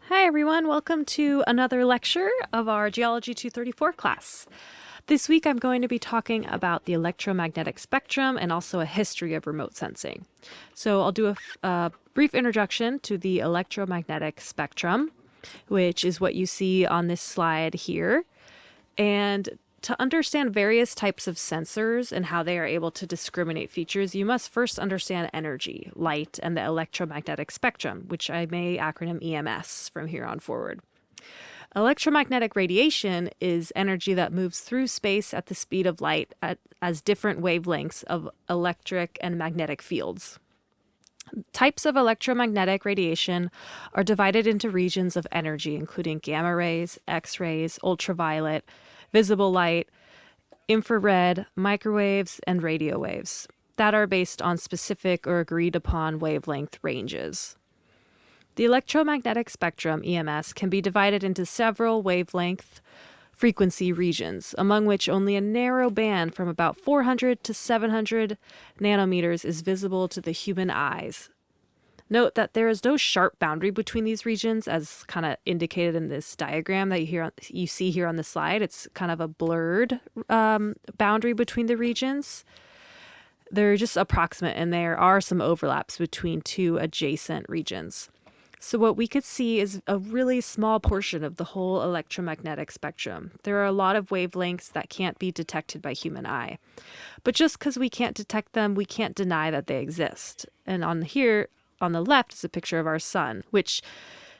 Hi everyone, welcome to another lecture of our Geology 234 class. This week I'm going to be talking about the electromagnetic spectrum and also a history of remote sensing. So I'll do a brief introduction to the electromagnetic spectrum, which is what you see on this slide here. And to understand various types of sensors and how they are able to discriminate features, you must first understand energy, light, and the electromagnetic spectrum, which I may acronym EMS from here on forward. Electromagnetic radiation is energy that moves through space at the speed of light as different wavelengths of electric and magnetic fields. Types of electromagnetic radiation are divided into regions of energy, including gamma rays, X-rays, ultraviolet, visible light, infrared, microwaves, and radio waves that are based on specific or agreed upon wavelength ranges. The electromagnetic spectrum, EMS, can be divided into several wavelength frequency regions, among which only a narrow band from about 400 to 700 nanometers is visible to the human eyes. Note that there is no sharp boundary between these regions, as kind of indicated in this diagram that you see here on the slide. It's kind of a blurred boundary between the regions. They're just approximate, and there are some overlaps between two adjacent regions. So what we could see is a really small portion of the whole electromagnetic spectrum. There are a lot of wavelengths that can't be detected by human eye. But just because we can't detect them, we can't deny that they exist. And on the left is a picture of our sun, which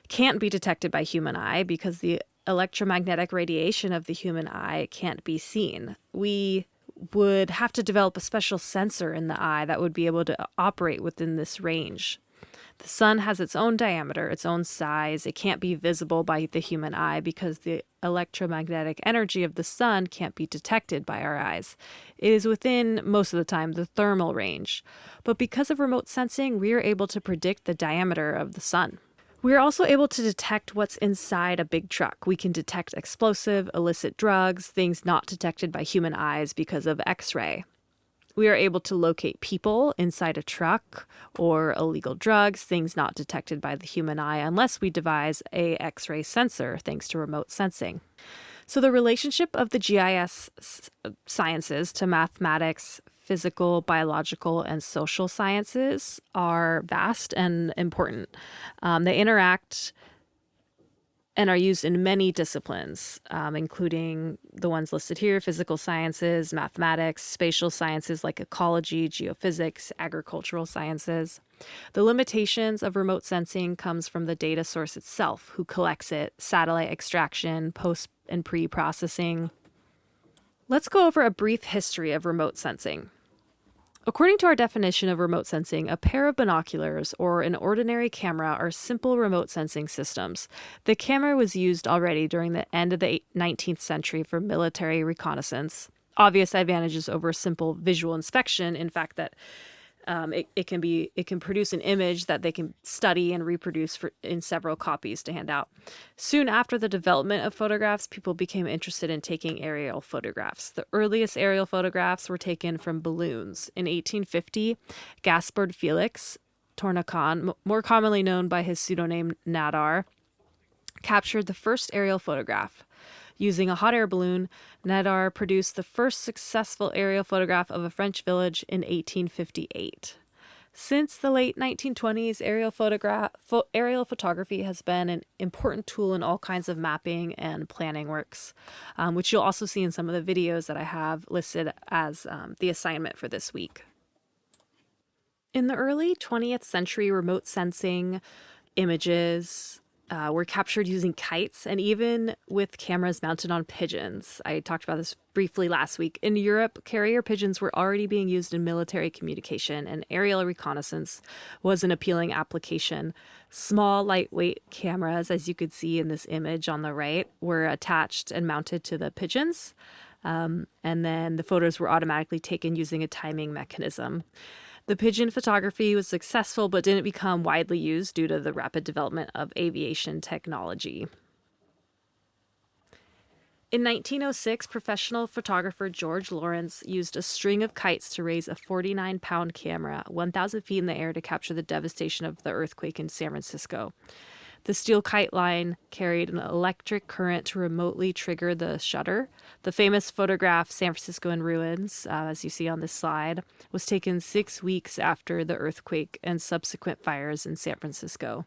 can't be detected by human eye because the electromagnetic radiation of the human eye can't be seen. We would have to develop a special sensor in the eye that would be able to operate within this range. The sun has its own diameter, its own size. It can't be visible by the human eye because the electromagnetic energy of the sun can't be detected by our eyes. It is within, most of the time, the thermal range. But because of remote sensing, we are able to predict the diameter of the sun. We are also able to detect what's inside a big truck. We can detect explosive, illicit drugs, things not detected by human eyes because of X-ray. We are able to locate people inside a truck or illegal drugs, things not detected by the human eye unless we devise a X-ray sensor thanks to remote sensing. So the relationship of the GIS sciences to mathematics, physical, biological, and social sciences are vast and important. They interact and are used in many disciplines, including the ones listed here: physical sciences, mathematics, spatial sciences like ecology, geophysics, agricultural sciences. The limitations of remote sensing comes from the data source itself, who collects it, satellite extraction, post and pre-processing. Let's go over a brief history of remote sensing. According to our definition of remote sensing, a pair of binoculars or an ordinary camera are simple remote sensing systems. The camera was used already during the end of the 19th century for military reconnaissance. Obvious advantages over simple visual inspection, in fact, that it can produce an image that they can study and reproduce in several copies to hand out. Soon after the development of photographs, people became interested in taking aerial photographs. The earliest aerial photographs were taken from balloons. In 1850, Gaspard Felix Tournecoin, more commonly known by his pseudonym Nadar, captured the first aerial photograph. Using a hot air balloon, Nadar produced the first successful aerial photograph of a French village in 1858. Since the late 1920s, aerial photography has been an important tool in all kinds of mapping and planning works, which you'll also see in some of the videos that I have listed as the assignment for this week. In the early 20th century, remote sensing images were captured using kites and even with cameras mounted on pigeons. I talked about this briefly last week. In Europe, carrier pigeons were already being used in military communication, and aerial reconnaissance was an appealing application. Small, lightweight cameras, as you could see in this image on the right, were attached and mounted to the pigeons. And then the photos were automatically taken using a timing mechanism. The pigeon photography was successful but didn't become widely used due to the rapid development of aviation technology. In 1906, professional photographer George Lawrence used a string of kites to raise a 49-pound camera 1,000 feet in the air to capture the devastation of the earthquake in San Francisco. The steel kite line carried an electric current to remotely trigger the shutter. The famous photograph, San Francisco in Ruins, as you see on this slide, was taken 6 weeks after the earthquake and subsequent fires in San Francisco.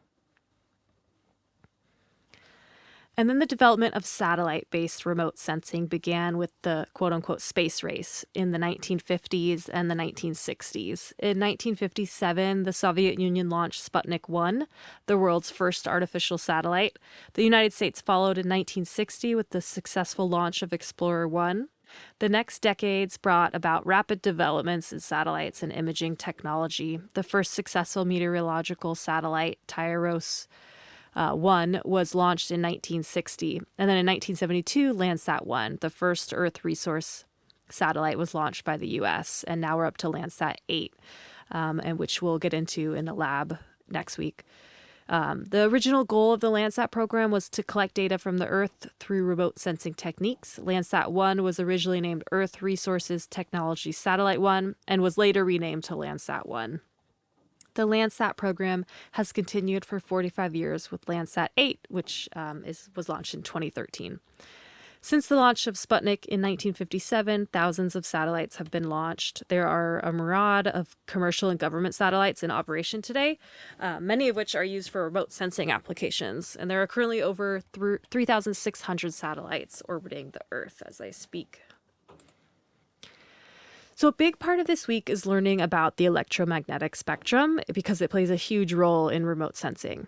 And then the development of satellite-based remote sensing began with the quote-unquote space race in the 1950s and the 1960s. In 1957, the Soviet Union launched Sputnik 1, the world's first artificial satellite. The United States followed in 1960 with the successful launch of Explorer 1. The next decades brought about rapid developments in satellites and imaging technology. The first successful meteorological satellite, TIROS 1, was launched in 1960. And then in 1972, Landsat 1, the first Earth resource satellite, was launched by the US. And now we're up to Landsat 8, and which we'll get into in a lab next week. The original goal of the Landsat program was to collect data from the Earth through remote sensing techniques. Landsat 1 was originally named Earth Resources Technology Satellite 1 and was later renamed to Landsat 1. The Landsat program has continued for 45 years with Landsat 8, which was launched in 2013. Since the launch of Sputnik in 1957, thousands of satellites have been launched. There are a myriad of commercial and government satellites in operation today, many of which are used for remote sensing applications. And there are currently over 3,600 satellites orbiting the Earth as I speak. So a big part of this week is learning about the electromagnetic spectrum because it plays a huge role in remote sensing.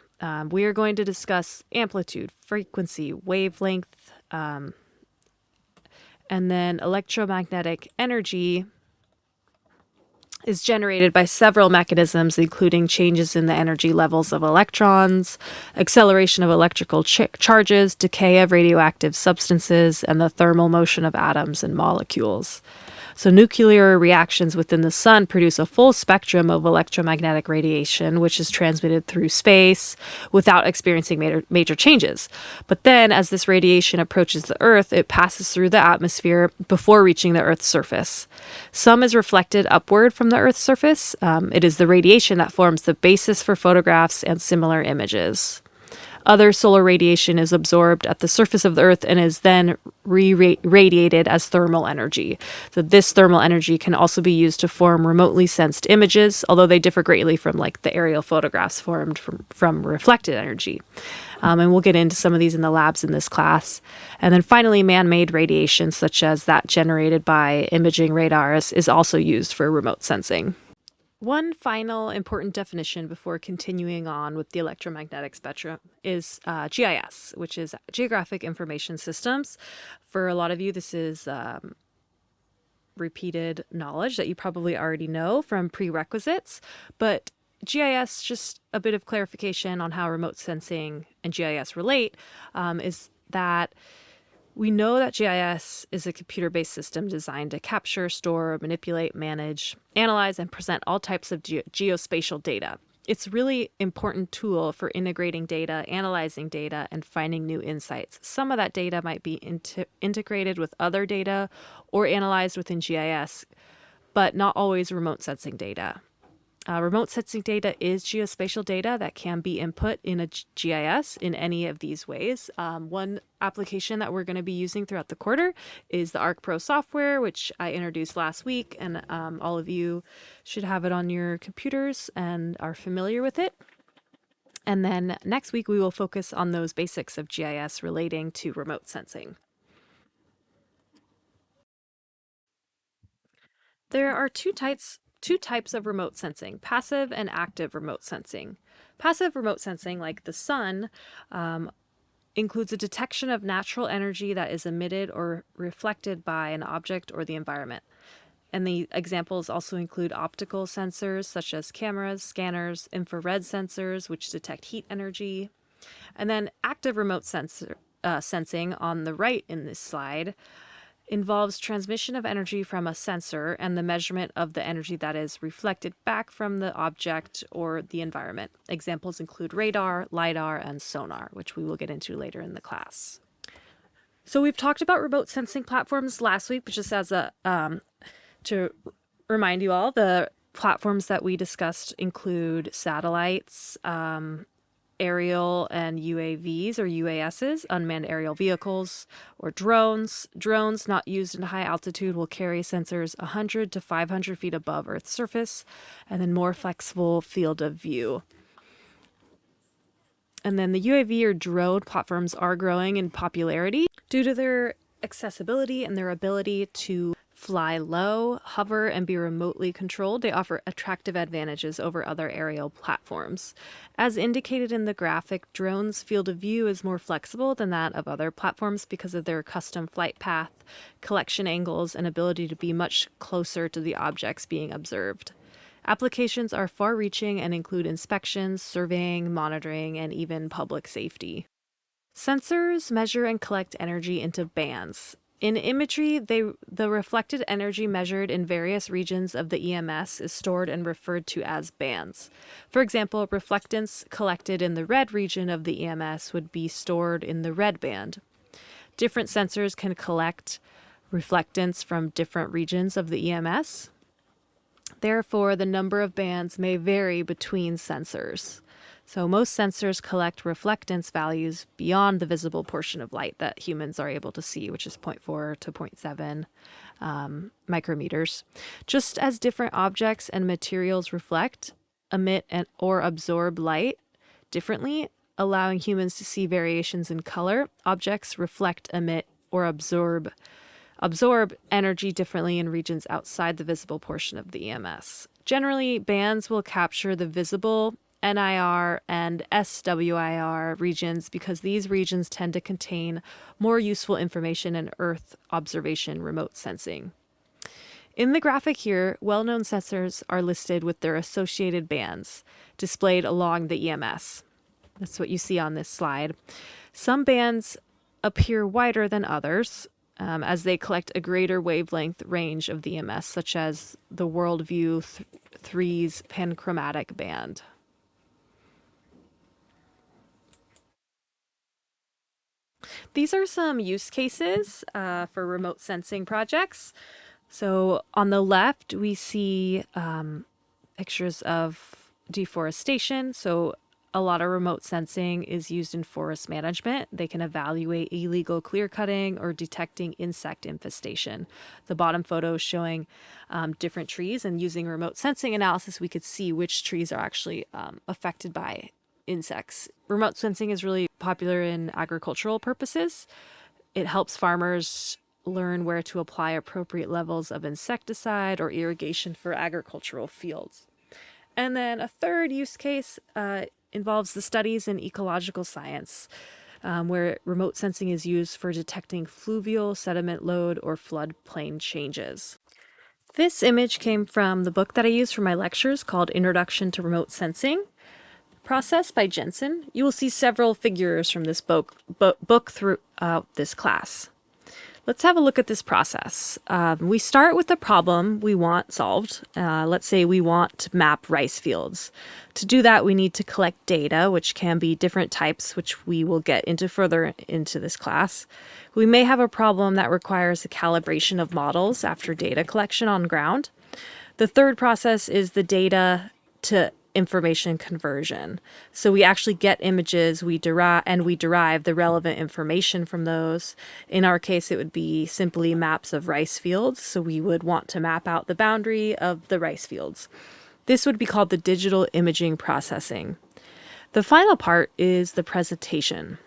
We are going to discuss amplitude, frequency, wavelength, and then electromagnetic energy is generated by several mechanisms, including changes in the energy levels of electrons, acceleration of electrical charges, decay of radioactive substances, and the thermal motion of atoms and molecules. So nuclear reactions within the sun produce a full spectrum of electromagnetic radiation, which is transmitted through space without experiencing major changes. But then as this radiation approaches the Earth, it passes through the atmosphere before reaching the Earth's surface. Some is reflected upward from the Earth's surface. It is the radiation that forms the basis for photographs and similar images. Other solar radiation is absorbed at the surface of the Earth and is then radiated as thermal energy. So this thermal energy can also be used to form remotely sensed images, although they differ greatly from like the aerial photographs formed from reflected energy. And we'll get into some of these in the labs in this class. And then finally, man-made radiation, such as that generated by imaging radars, is also used for remote sensing. One final important definition before continuing on with the electromagnetic spectrum is GIS, which is Geographic Information Systems. For a lot of you, this is repeated knowledge that you probably already know from prerequisites, but GIS, just a bit of clarification on how remote sensing and GIS relate, is that we know that GIS is a computer-based system designed to capture, store, manipulate, manage, analyze, and present all types of geospatial data. It's a really important tool for integrating data, analyzing data, and finding new insights. Some of that data might be integrated with other data or analyzed within GIS, but not always remote sensing data. Remote sensing data is geospatial data that can be input in a GIS in any of these ways. One application that we're going to be using throughout the quarter is the ArcPro software, which I introduced last week, and all of you should have it on your computers and are familiar with it. And then next week, we will focus on those basics of GIS relating to remote sensing. There are two types of remote sensing, passive and active remote sensing. Passive remote sensing, like the sun, includes a detection of natural energy that is emitted or reflected by an object or the environment. And the examples also include optical sensors such as cameras, scanners, infrared sensors, which detect heat energy. And then active remote sensing on the right in this slide involves transmission of energy from a sensor and the measurement of the energy that is reflected back from the object or the environment. Examples include radar, LiDAR, and sonar, which we will get into later in the class. So we've talked about remote sensing platforms last week, but just as to remind you all, the platforms that we discussed include satellites, aerial and UAVs or UASs, unmanned aerial vehicles, or drones. Drones not used in high altitude will carry sensors 100 to 500 feet above Earth's surface, and then more flexible field of view. And then the UAV or drone platforms are growing in popularity due to their accessibility and their ability to fly low, hover, and be remotely controlled. They offer attractive advantages over other aerial platforms. As indicated in the graphic, drones' field of view is more flexible than that of other platforms because of their custom flight path, collection angles, and ability to be much closer to the objects being observed. Applications are far-reaching and include inspections, surveying, monitoring, and even public safety. Sensors measure and collect energy into bands. In imagery, the reflected energy measured in various regions of the EMS is stored and referred to as bands. For example, reflectance collected in the red region of the EMS would be stored in the red band. Different sensors can collect reflectance from different regions of the EMS. Therefore, the number of bands may vary between sensors. So most sensors collect reflectance values beyond the visible portion of light that humans are able to see, which is 0.4 to 0.7 micrometers. Just as different objects and materials reflect, emit, or absorb light differently, allowing humans to see variations in color, objects reflect, emit, or absorb energy differently in regions outside the visible portion of the EMS. Generally, bands will capture the visible NIR and SWIR regions because these regions tend to contain more useful information in Earth observation remote sensing. In the graphic here, well-known sensors are listed with their associated bands displayed along the EMS. That's what you see on this slide. Some bands appear wider than others, as they collect a greater wavelength range of the EMS, such as the Worldview 3's panchromatic band. These are some use cases for remote sensing projects. So on the left, we see pictures of deforestation. So a lot of remote sensing is used in forest management. They can evaluate illegal clear cutting or detecting insect infestation. The bottom photo is showing different trees, and using remote sensing analysis, we could see which trees are actually affected by insects. Remote sensing is really popular in agricultural purposes. It helps farmers learn where to apply appropriate levels of insecticide or irrigation for agricultural fields. And then a third use case involves the studies in ecological science, where remote sensing is used for detecting fluvial sediment load or floodplain changes. This image came from the book that I use for my lectures called Introduction to Remote Sensing Process by Jensen. You will see several figures from this book throughout this class. Let's have a look at this process. We start with the problem we want solved. Let's say we want to map rice fields. To do that, we need to collect data, which can be different types, which we will get into further into this class. We may have a problem that requires the calibration of models after data collection on ground. The third process is the data to information conversion. So we actually get images, we derive the relevant information from those. In our case, it would be simply maps of rice fields. So we would want to map out the boundary of the rice fields. This would be called the digital imaging processing. The final part is the presentation.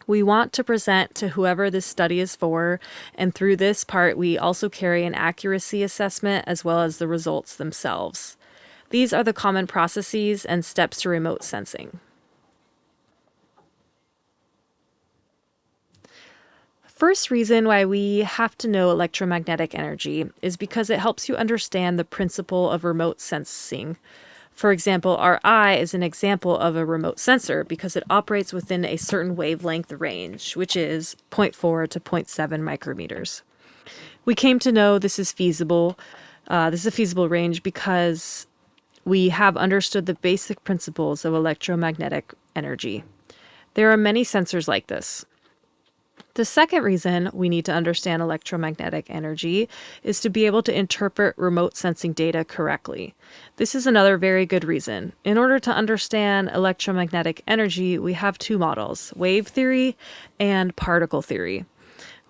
We want to present to whoever this study is for, and through this part, we also carry an accuracy assessment as well as the results themselves. These are the common processes and steps to remote sensing. First reason why we have to know electromagnetic energy is because it helps you understand the principle of remote sensing. For example, our eye is an example of a remote sensor because it operates within a certain wavelength range, which is 0.4 to 0.7 micrometers. We came to know this is feasible. This is a feasible range because we have understood the basic principles of electromagnetic energy. There are many sensors like this. The second reason we need to understand electromagnetic energy is to be able to interpret remote sensing data correctly. This is another very good reason. In order to understand electromagnetic energy, we have two models, wave theory and particle theory.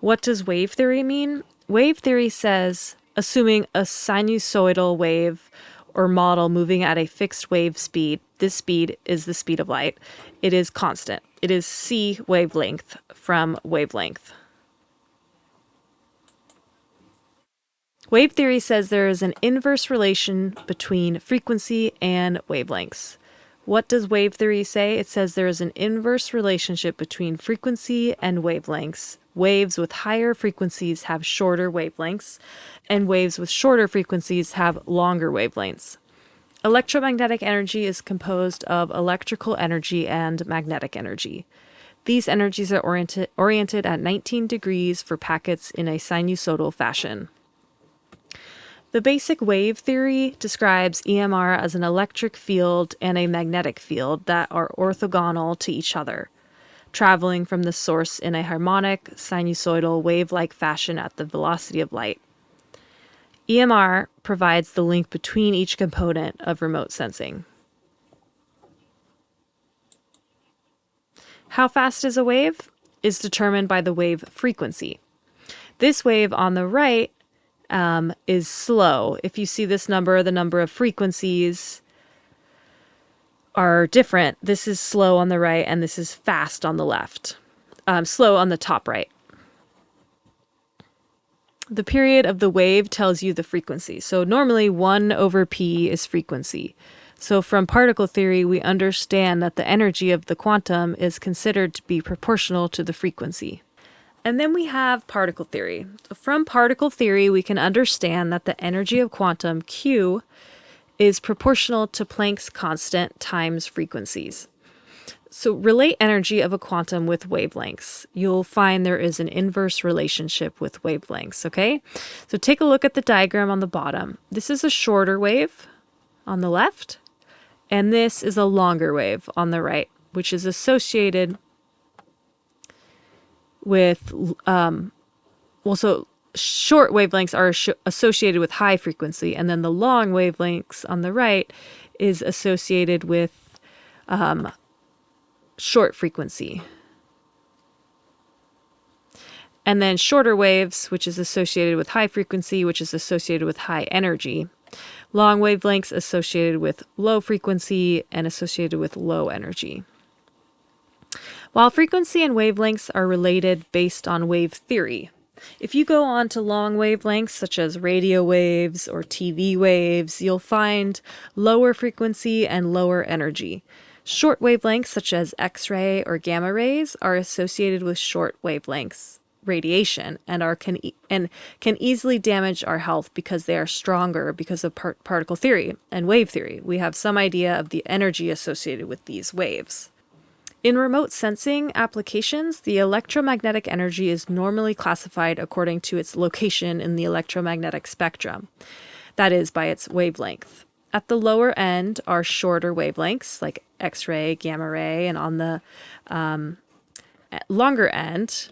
What does wave theory mean? Wave theory says, assuming a sinusoidal wave or model moving at a fixed wave speed, this speed is the speed of light, it is constant. It is c wavelength from wavelength. Wave theory says there is an inverse relation between frequency and wavelengths. What does wave theory say? It says there is an inverse relationship between frequency and wavelengths. Waves with higher frequencies have shorter wavelengths, and waves with shorter frequencies have longer wavelengths. Electromagnetic energy is composed of electrical energy and magnetic energy. These energies are oriented at 19 degrees for packets in a sinusoidal fashion. The basic wave theory describes EMR as an electric field and a magnetic field that are orthogonal to each other, traveling from the source in a harmonic, sinusoidal, wave-like fashion at the velocity of light. EMR provides the link between each component of remote sensing. How fast is a wave? Is determined by the wave frequency. This wave on the right is slow. If you see this number, the number of frequencies are different. This is slow on the right, and this is fast on the left. Slow on the top right. The period of the wave tells you the frequency. So normally 1 over p is frequency. So from particle theory, we understand that the energy of the quantum is considered to be proportional to the frequency. And then we have particle theory. From particle theory, we can understand that the energy of quantum, Q, is proportional to Planck's constant times frequencies. So relate energy of a quantum with wavelengths. You'll find there is an inverse relationship with wavelengths, okay? So take a look at the diagram on the bottom. This is a shorter wave on the left, and this is a longer wave on the right, which is associated with, so short wavelengths are associated with high frequency, and then the long wavelengths on the right is associated with short frequency. And then shorter waves, which is associated with high frequency, which is associated with high energy. Long wavelengths associated with low frequency and associated with low energy. While frequency and wavelengths are related based on wave theory, if you go on to long wavelengths such as radio waves or TV waves, you'll find lower frequency and lower energy. Short wavelengths such as X-ray or gamma rays are associated with short wavelengths radiation and can easily damage our health because they are stronger because of particle theory and wave theory. We have some idea of the energy associated with these waves. In remote sensing applications, the electromagnetic energy is normally classified according to its location in the electromagnetic spectrum, that is, by its wavelength. At the lower end are shorter wavelengths like X-ray, gamma ray, and on the longer end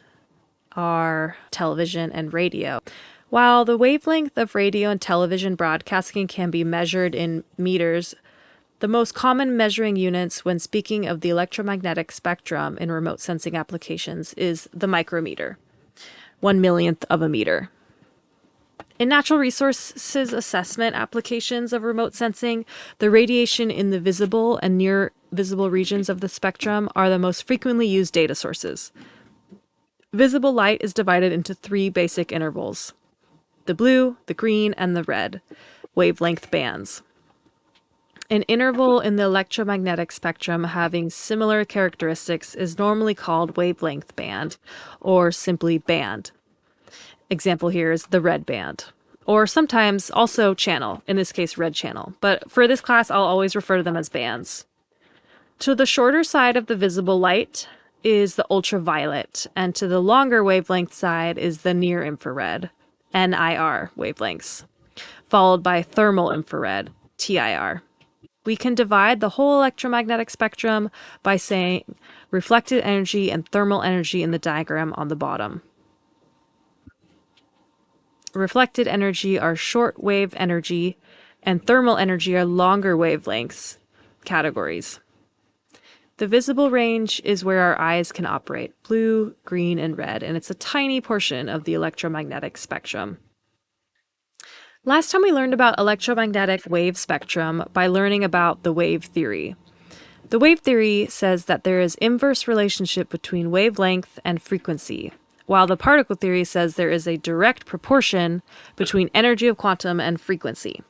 are television and radio. While the wavelength of radio and television broadcasting can be measured in meters, the most common measuring units when speaking of the electromagnetic spectrum in remote sensing applications is the micrometer, 1/1,000,000th of a meter. In natural resources assessment applications of remote sensing, the radiation in the visible and near visible regions of the spectrum are the most frequently used data sources. Visible light is divided into 3 basic intervals: the blue, the green, and the red wavelength bands. An interval in the electromagnetic spectrum having similar characteristics is normally called wavelength band, or simply band. Example here is the red band, or sometimes also channel, in this case red channel, but for this class I'll always refer to them as bands. To the shorter side of the visible light is the ultraviolet, and to the longer wavelength side is the near infrared, NIR wavelengths, followed by thermal infrared, TIR. We can divide the whole electromagnetic spectrum by saying reflected energy and thermal energy in the diagram on the bottom. Reflected energy are short wave energy, and thermal energy are longer wavelengths categories. The visible range is where our eyes can operate, blue, green, and red, and it's a tiny portion of the electromagnetic spectrum. Last time we learned about electromagnetic wave spectrum by learning about the wave theory. The wave theory says that there is inverse relationship between wavelength and frequency, while the particle theory says there is a direct proportion between energy of quantum and frequency.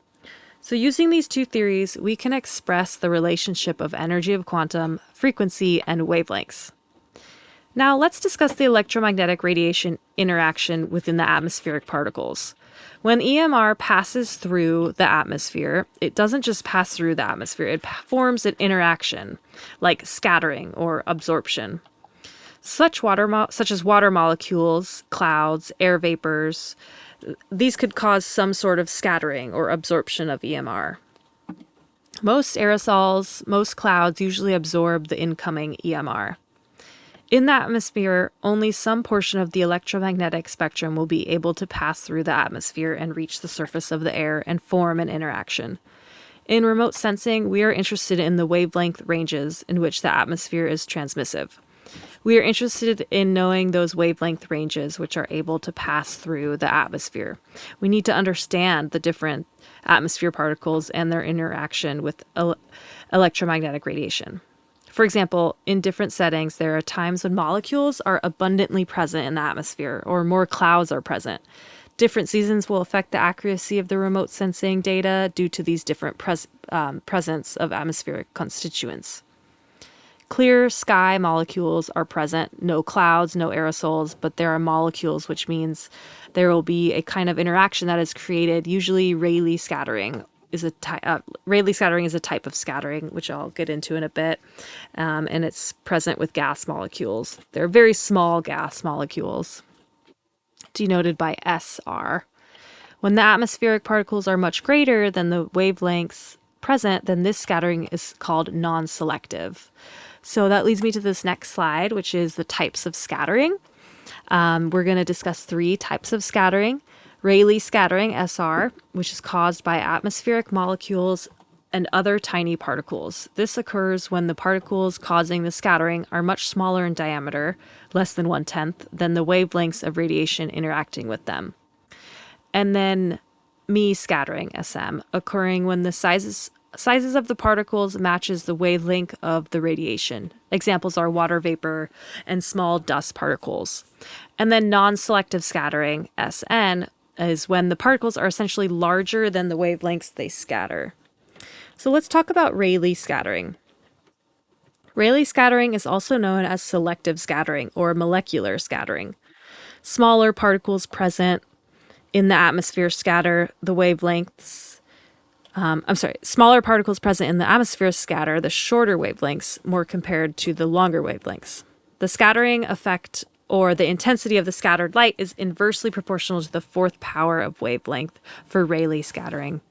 So using these two theories, we can express the relationship of energy of quantum, frequency, and wavelengths. Now let's discuss the electromagnetic radiation interaction within the atmospheric particles. When EMR passes through the atmosphere, it doesn't just pass through the atmosphere, it forms an interaction, like scattering or absorption. Such as water molecules, clouds, air vapors, these could cause some sort of scattering or absorption of EMR. Most aerosols, most clouds usually absorb the incoming EMR. In the atmosphere, only some portion of the electromagnetic spectrum will be able to pass through the atmosphere and reach the surface of the air and form an interaction. In remote sensing, we are interested in the wavelength ranges in which the atmosphere is transmissive. We are interested in knowing those wavelength ranges which are able to pass through the atmosphere. We need to understand the different atmosphere particles and their interaction with electromagnetic radiation. For example, in different settings, there are times when molecules are abundantly present in the atmosphere or more clouds are present. Different seasons will affect the accuracy of the remote sensing data due to these different presence of atmospheric constituents. Clear sky molecules are present, no clouds, no aerosols, but there are molecules, which means there will be a kind of interaction that is created. Usually Rayleigh scattering is a type of scattering, which I'll get into in a bit, and it's present with gas molecules. They're very small gas molecules, denoted by SR. When the atmospheric particles are much greater than the wavelengths present, then this scattering is called non-selective. So that leads me to this next slide, which is the types of scattering. We're going to discuss 3 types of scattering. Rayleigh scattering, SR, which is caused by atmospheric molecules and other tiny particles. This occurs when the particles causing the scattering are much smaller in diameter, less than 1/10, than the wavelengths of radiation interacting with them. And then Mie scattering, SM, occurring when the sizes of the particles matches the wavelength of the radiation. Examples are water vapor and small dust particles. And then non-selective scattering, SN, is when the particles are essentially larger than the wavelengths they scatter. So let's talk about Rayleigh scattering. Rayleigh scattering is also known as selective scattering or molecular scattering. Smaller particles present in the atmosphere scatter the wavelengths. Smaller particles present in the atmosphere scatter the shorter wavelengths more compared to the longer wavelengths. The scattering effect or the intensity of the scattered light is inversely proportional to the 4th power of wavelength for Rayleigh scattering.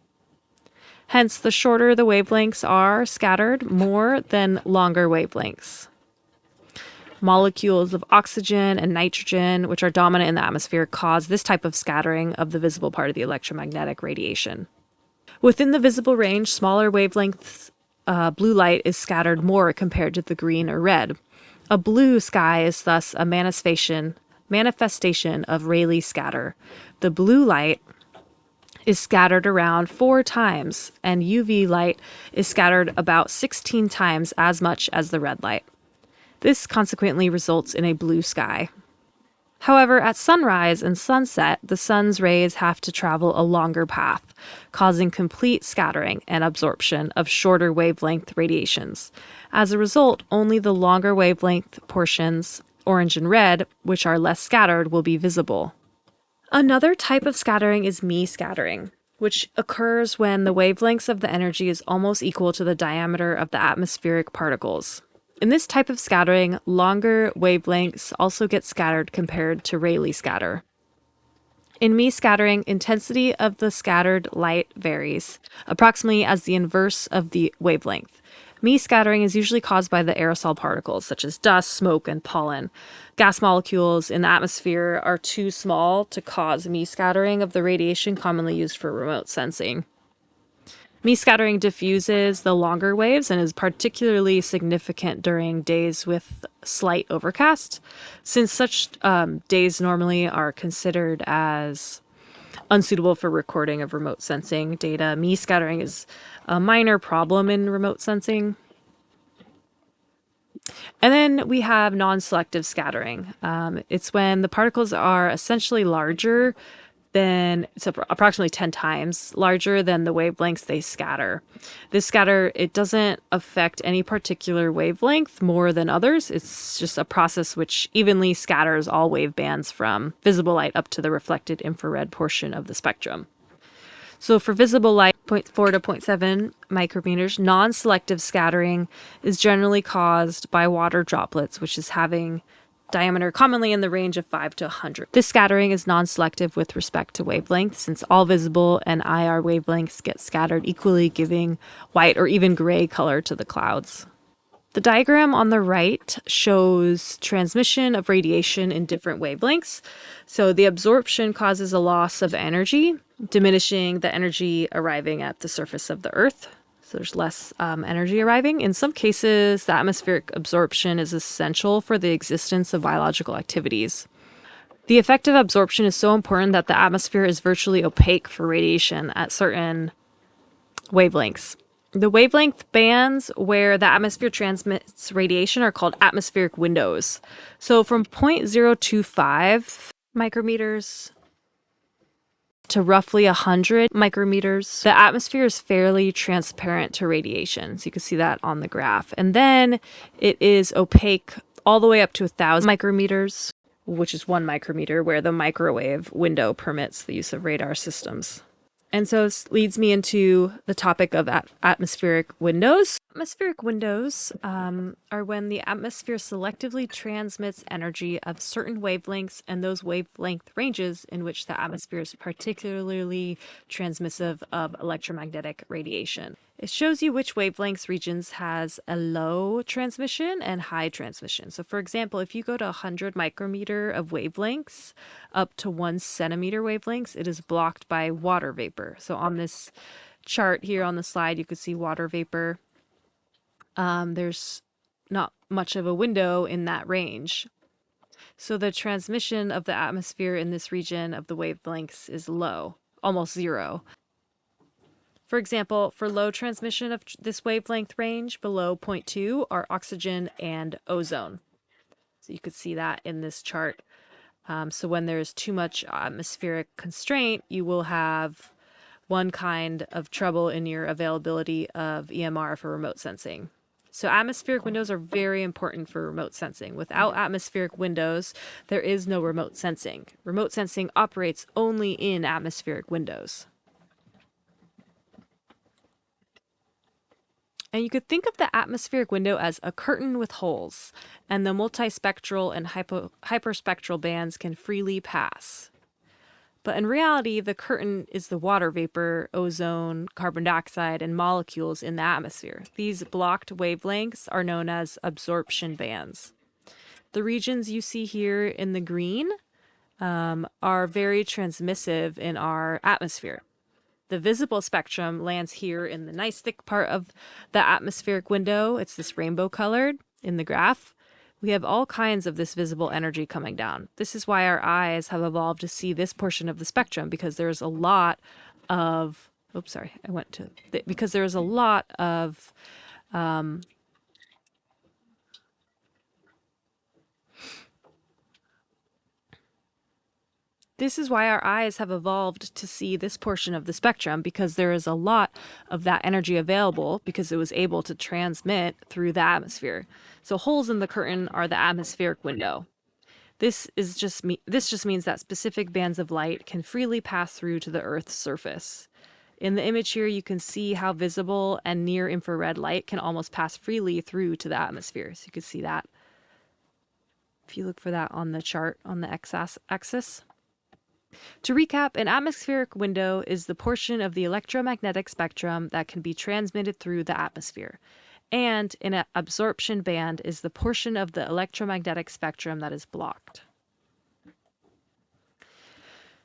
Hence, the shorter the wavelengths are scattered, more than longer wavelengths. Molecules of oxygen and nitrogen, which are dominant in the atmosphere, cause this type of scattering of the visible part of the electromagnetic radiation. Within the visible range, smaller wavelengths blue light is scattered more compared to the green or red. A blue sky is thus a manifestation of Rayleigh scatter. The blue light is scattered around 4 times, and UV light is scattered about 16 times as much as the red light. This consequently results in a blue sky. However, at sunrise and sunset, the sun's rays have to travel a longer path, causing complete scattering and absorption of shorter wavelength radiations. As a result, only the longer wavelength portions, orange and red, which are less scattered, will be visible. Another type of scattering is Mie scattering, which occurs when the wavelengths of the energy is almost equal to the diameter of the atmospheric particles. In this type of scattering, longer wavelengths also get scattered compared to Rayleigh scatter. In Mie scattering, intensity of the scattered light varies, approximately as the inverse of the wavelength. Mie scattering is usually caused by the aerosol particles, such as dust, smoke, and pollen. Gas molecules in the atmosphere are too small to cause Mie scattering of the radiation commonly used for remote sensing. Mie scattering diffuses the longer waves and is particularly significant during days with slight overcast, since such days normally are considered as unsuitable for recording of remote sensing data. Mie scattering is a minor problem in remote sensing. And then we have non-selective scattering. It's when the particles are essentially larger than, it's approximately 10 times larger than the wavelengths they scatter. This scatter, it doesn't affect any particular wavelength more than others. It's just a process which evenly scatters all wave bands from visible light up to the reflected infrared portion of the spectrum. So for visible light, 0.4 to 0.7 micrometers, non-selective scattering is generally caused by water droplets, which is having diameter commonly in the range of 5 to 100. This scattering is non-selective with respect to wavelength, since all visible and IR wavelengths get scattered equally, giving white or even gray color to the clouds. The diagram on the right shows transmission of radiation in different wavelengths. So the absorption causes a loss of energy, diminishing the energy arriving at the surface of the Earth. So there's less energy arriving. In some cases, the atmospheric absorption is essential for the existence of biological activities. The effective absorption is so important that the atmosphere is virtually opaque for radiation at certain wavelengths. The wavelength bands where the atmosphere transmits radiation are called atmospheric windows. So from 0.025 micrometers to roughly 100 micrometers, the atmosphere is fairly transparent to radiation. So you can see that on the graph. And then it is opaque all the way up to 1,000 micrometers, which is 1 micrometer, where the microwave window permits the use of radar systems. And so this leads me into the topic of atmospheric windows. Atmospheric windows are when the atmosphere selectively transmits energy of certain wavelengths and those wavelength ranges in which the atmosphere is particularly transmissive of electromagnetic radiation. It shows you which wavelengths regions has a low transmission and high transmission. So for example, if you go to 100 micrometer of wavelengths up to 1 centimeter wavelengths, it is blocked by water vapor. So on this chart here on the slide, you could see water vapor. There's not much of a window in that range. So the transmission of the atmosphere in this region of the wavelengths is low, almost zero. For example, for low transmission of this wavelength range, below 0.2 are oxygen and ozone. So you could see that in this chart. So when there's too much atmospheric constraint, you will have one kind of trouble in your availability of EMR for remote sensing. So atmospheric windows are very important for remote sensing. Without atmospheric windows, there is no remote sensing. Remote sensing operates only in atmospheric windows. And you could think of the atmospheric window as a curtain with holes, and the multispectral and hyperspectral bands can freely pass. But in reality, the curtain is the water vapor, ozone, carbon dioxide, and molecules in the atmosphere. These blocked wavelengths are known as absorption bands. The regions you see here in the green are very transmissive in our atmosphere. The visible spectrum lands here in the nice thick part of the atmospheric window. It's this rainbow colored in the graph. We have all kinds of this visible energy coming down. This is why our eyes have evolved to see this portion of the spectrum, because there's a lot of, because there's a lot of This is why our eyes have evolved to see this portion of the spectrum, because there is a lot of that energy available because it was able to transmit through the atmosphere. So holes in the curtain are the atmospheric window. This just means that specific bands of light can freely pass through to the Earth's surface. In the image here, you can see how visible and near infrared light can almost pass freely through to the atmosphere. So you can see that if you look for that on the chart on the x-axis. To recap, an atmospheric window is the portion of the electromagnetic spectrum that can be transmitted through the atmosphere. And an absorption band is the portion of the electromagnetic spectrum that is blocked.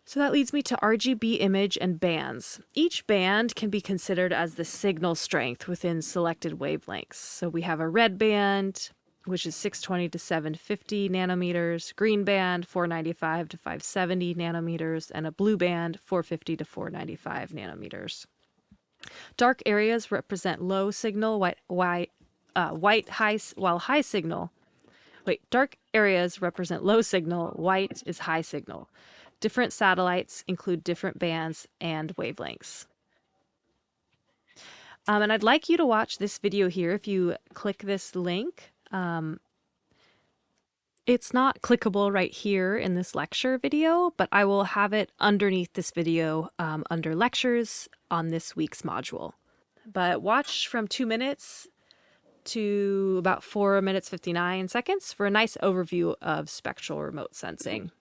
So that leads me to RGB image and bands. Each band can be considered as the signal strength within selected wavelengths. So we have a red band, which is 620 to 750 nanometers, green band 495 to 570 nanometers, and a blue band 450 to 495 nanometers. Dark areas represent low signal, dark areas represent low signal, white is high signal. Different satellites include different bands and wavelengths. And I'd like you to watch this video here if you click this link. It's not clickable right here in this lecture video, but I will have it underneath this video under lectures on this week's module. But watch from 2 minutes to about 4 minutes 59 seconds for a nice overview of spectral remote sensing.